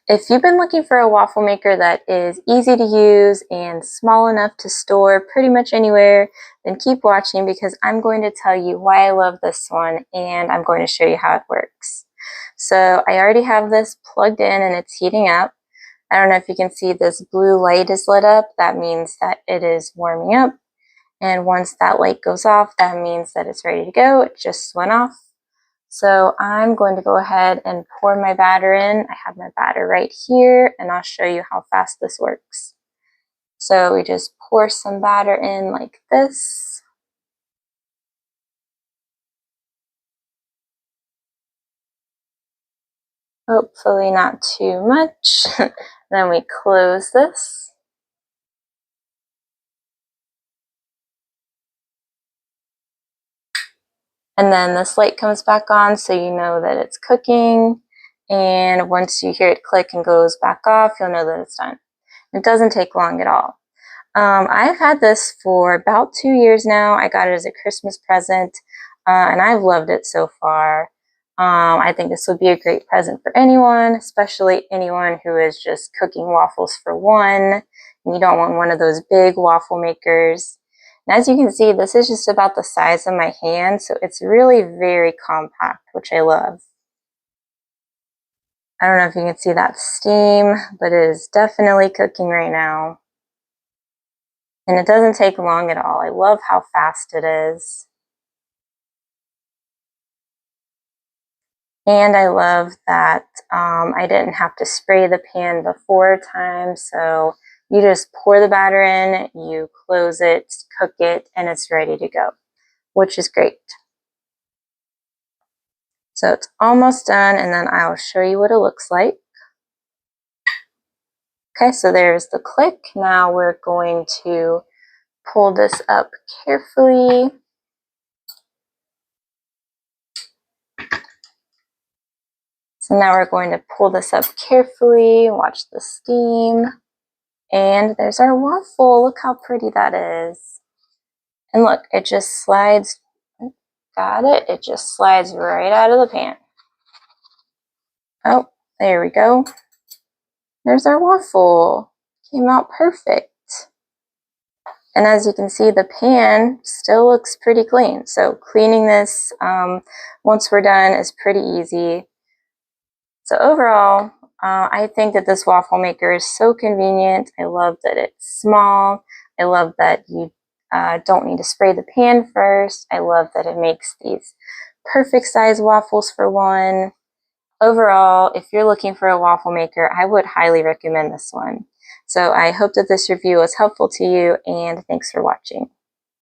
If you've been looking for a waffle maker that is easy to use and small enough to store pretty much anywhere, then keep watching because I'm going to tell you why I love this one and I'm going to show you how it works. So I already have this plugged in and it's heating up. I don't know if you can see this blue light is lit up. That means that it is warming up. And once that light goes off, that means that it's ready to go. It just went off. So I'm going to go ahead and pour my batter in. I have my batter right here, and I'll show you how fast this works. So we just pour some batter in like this. Hopefully not too much. Then we close this. And then this light comes back on so you know that it's cooking. And once you hear it click and goes back off, you'll know that it's done. It doesn't take long at all. I've had this for about 2 years now. I got it as a Christmas present, and I've loved it so far. I think this would be a great present for anyone, especially anyone who is just cooking waffles for one, and you don't want one of those big waffle makers. And as you can see, this is just about the size of my hand, so it's really very compact, which I love. I don't know if you can see that steam, but it is definitely cooking right now. And it doesn't take long at all. I love how fast it is. And I love that I didn't have to spray the pan before time. So you just pour the batter in, you close it, cook it, and it's ready to go, which is great. So it's almost done, and then I'll show you what it looks like. Okay, so there's the click. Now we're going to pull this up carefully. So now we're going to pull this up carefully, watch the steam, and there's our waffle. Look how pretty that is. And look, it just slides, got it? It just slides right out of the pan. Oh, there we go. There's our waffle. Came out perfect. And as you can see, the pan still looks pretty clean. So cleaning this once we're done is pretty easy. So overall, I think that this waffle maker is so convenient. I love that it's small. I love that you don't need to spray the pan first. I love that it makes these perfect size waffles for one. Overall, if you're looking for a waffle maker, I would highly recommend this one. So I hope that this review was helpful to you, and thanks for watching.